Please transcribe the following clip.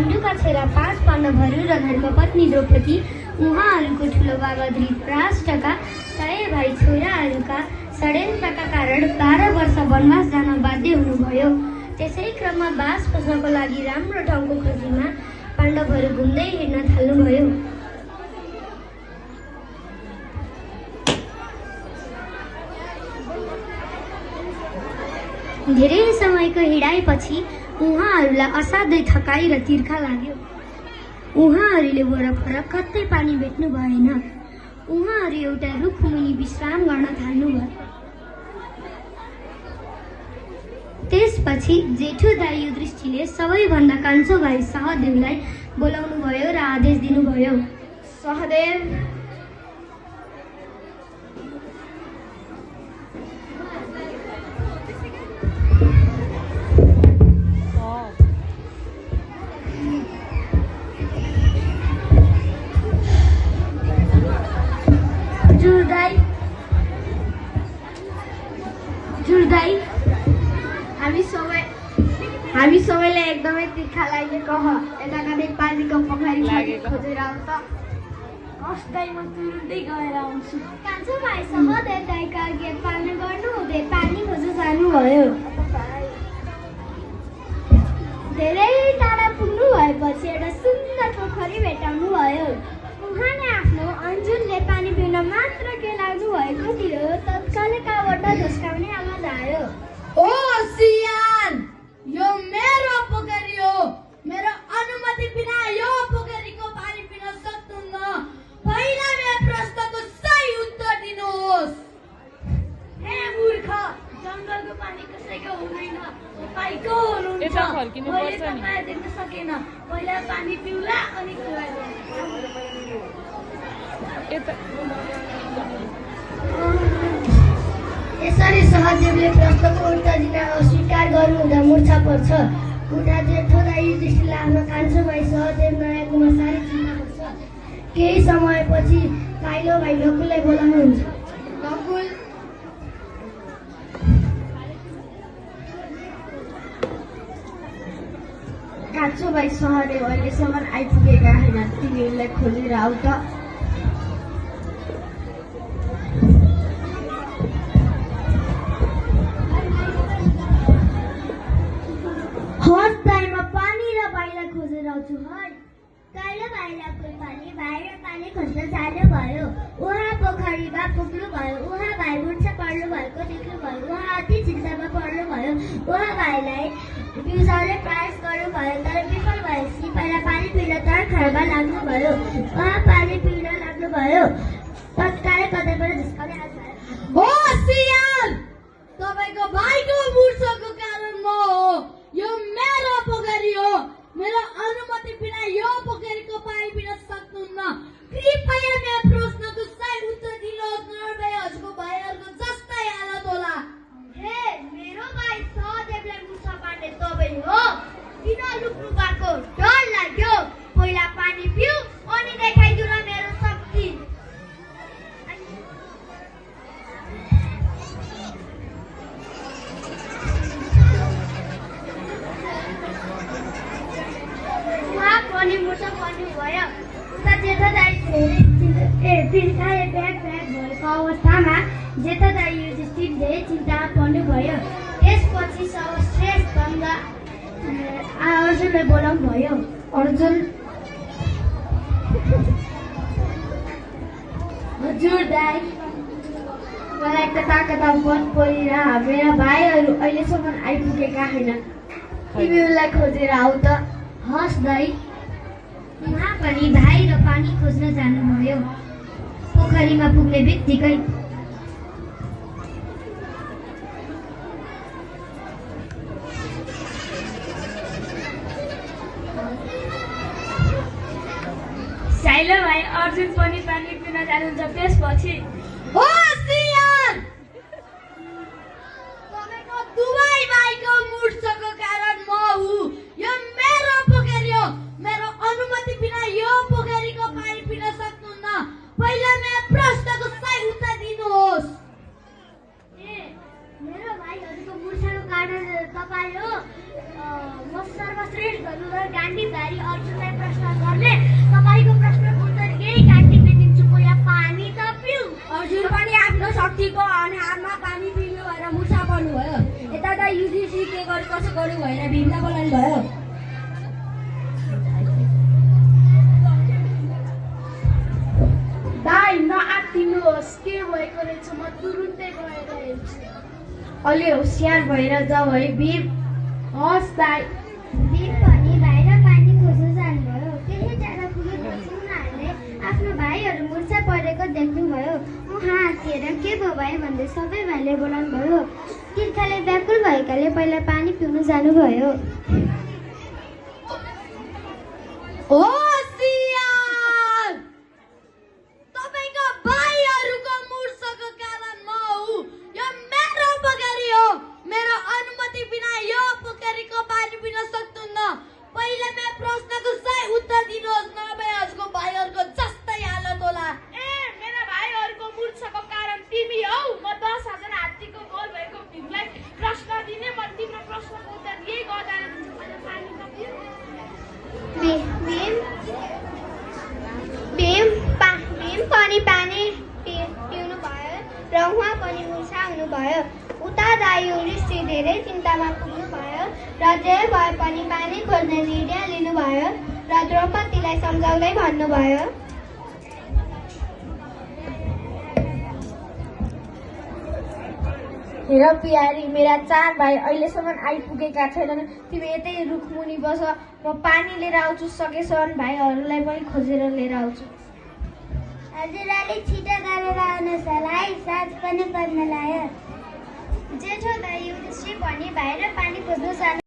पाण्डुका छोरा 5 पाण्डवहरू र धर्मपत्नी द्रौपदी, उहाँहरूको ठुलो बाबा धृतराष्ट्रका 100 भाइ छोराहरूका षड्यन्त्रका कारण 12 वर्ष वनवास जान बाध्य हुनुभयो। त्यसै क्रममा बास बस्नको लागि राम्रो ठाउँको खोजीमा पाण्डवहरू घुम्दै हिँड्न थाल्नुभयो। धेरै समयको हिँडाइपछि उहाँहरूलाई असाध्यै थकाइ र तिर्खा लाग्यो। उहाँहरूले वरपर कतै पानी भेट्नु भएन। उहाँहरू एउटा रुखमुनि विश्राम गर्न थाल्नुभयो। त्यसपछि जेठो दाइ युधिष्ठिरले सबैभन्दा कान्छो भाइ सहदेवलाई बोलाउनु भयो र आदेश दिनुभयो। सहदेव, हामी सबैलाई एकदमै तिर्खा लागेको ह। यता कतै पानीको पोखरी खोजेर आउँछ। कस्तै म तुरुन्तै गएर आउँछु। कान्छो भाइ सहदेव दाइका आज्ञा पालन गर्नु हुँदै पानी खोज्न जानुभयो। धेरै टाढा पुग्नु भएपछि एउटा सुन्दर पोखरी भेटाउनु भयो। उहाँले आफ्नो अन्जुलले पानी पिउन मात्र के लाग्नु भएको थियो, तत्कालै कहाँबाट झस्काउने आवाज आयो। ओ सियान, यो मेरो पोखरी हो। मेरो अनुमति बिना यो पोखरीको पानी पिन सक्नुहुन्न। पहिला मेरो प्रश्नको सही उत्तर दिनुहोस्। हे मूर्ख, जङ्गलको पानी कसैको हुँदैन। तपाईँको हुनुहुन्छ। मैले तपाईँलाई देख्न सकेन। पहिला पानी पिउला अनि कुरा गरौँ। यसरी सहदेवले प्रश्नको उत्तर दिन अस्वीकार गर्नुहुँदा मूर्छा पर्छ। उता जेठो दाइ युधिष्ठिरले आफ्नो कान्छो भाइ सहदेव नआएकोमा साह्रै चिन्ता गर्छ। केही समयपछि काइलो भाइ नकुललाई बोलाउनुहुन्छ। नकुल, कान्छो भाइ सहदेव अहिलेसम्म आइपुगेका होइन। तिनीहरूलाई खोजेर आऊ त। काइलो भाइ नकुल पनि बाहिर पानी खोज्न जानुभयो। उहाँ पोखरीमा पुग्नुभयो। उहाँ भाइ मूर्छा पर्नु भएको देख्नुभयो। उहाँ अति चिन्तामा पर्नुभयो। उहाँ भाइलाई बिउसाउने प्रयास गर्नुभयो, तर विफल भएपछि पहिला पानी पिउन तर्खरमा लाग्नुभयो। उहाँ पानी पिउन लाग्नुभयो, तत्कालै कतैबाट झस्काउने आवाज आयो। हो सियान, तपाईँको भाइको मूर्छाको कारण म हो। यो मेरो पोखरी हो। मेरो अनुमति बिना यो पोखरीको पानी पिन सक्नुहुन्न। कृपया मेरो प्रश्नको सही उत्तर दिनुहोस्, नभए हजुरको भाइहरूको जस्तै हालत होला। हे, मेरो भाइ सहदेवलाई मूर्छा पार्ने तपाईँ हो। किन लुक्नु भएको? डर लाग्यो? पहिला पानी पिउ अनि देखाइदिउ न मेरो शक्ति। अनि मूर्छा पर्नुभयो। उता जेठो दाइ तिर्खाले ब्याग भएको अवस्थामा जेठो दाइ युधिष्ठिरले चिन्तामा पर्नुभयो। त्यसपछि सर्वश्रेष्ठ गङ्गा अर्जुनलाई बोलाउनु भयो। अर्जुन, हजुर दाइ, मलाई त ताकत मन परिरह। मेरा भाइहरू अहिलेसम्म आइपुगेका होइन। तिमीहरूलाई खोजेर आऊ त। हस् दाइ। उहाँ पनि भाइ र पानी खोज्न जानुभयो। पोखरीमा पुग्ने बित्तिकै साइलो भाइ अर्जुन पनि पानी पिउन जानुहुन्छ। त्यसपछि हो सियान, तपाईँको दुवै भाइको मूर्छाको कारण म हुँ। यो मेरो पोखरी हो। मेरो अनुमति बिना यो पोखरीको पानी पिन सक्नुहुन्न। पहिला मेरो प्रश्नको सही उत्तर दिनुहोस्। मेरो भाइहरूको मूर्छाको कारण तपाईँ हो। म सर्वश्रेष्ठ धनुधर गाण्डीधारी हात्तीको अनुहारमा पानी पिल्नु भएर मुर्छा पर्नुभयो। यता युधिष्ठिर के गर्यो कसो गर्यो भनेर भीमलाई बोलाउनु भयो। दाइ नआत्तिनुहोस्, के भएको रहेछ म तुरुन्तै गएर हेर्छु। अलि होसियार भएर जाऊ है भीम। हस् दाइ। भीम पनि बाहिर पानी खोज्न जानुभयो। केही टाढा पुगेपछि उनीहरूले आफ्नो भाइहरू मुर्छा परेको देख्नुभयो। उहाँ आत्तिएर के भयो भन्दै सबै भाइले बोलाउनु भयो। तिर्खाले व्याकुल भएकाले पहिला पानी पिउन जानुभयो। होसियार! तपाईको भाइहरूको मुर्छाको कारण म हुँ। यो मेरो पोखरी हो। मेरो अनुमति बिना यो पोखरीको पानी पिन सक्नुहुन्न। पहिले मेरो प्रश्नको सही उत्तर दिनुहोस्, नभए हजुरको भाइहरूको जस्तै हालत होला। ए मेरा भाइहरूको मुर्छाको कारण तिमी हौ। म 10,000 हात्तीको बोल भएको भीमलाई प्रश्न दिने, म तिम्रो प्रश्नको उत्तर यही गर्दा दिन्छु। पहिला पानी नपिऊ। भीम पनि पानी पिउनु भयो र उहाँ पनि मुर्छा हुनुभयो। उता राई युधिष्ठिर धेरै चिन्तामा पुग्नु भयो र जे भए पनि पानी खोज्ने निर्णय लिनुभयो र द्रौपदीलाई सम्झाउँदै भन्नुभयो। हेर प्यारी, मेरा 4 भाइ अहिलेसम्म आइपुगेका छैनन्। तिमी यतै रुखमुनि बस, म पानी लिएर आउँछु। सकेसम्म भाइहरूलाई पनि खोजेर लिएर आउँछु। हजुरले छिटो गरेर आउनुहोस् होला है, साँझ पनि पर्न लाग्यो। जेठो दाइ युधिष्ठिर पनि बाहिर पानी खोज्न जानु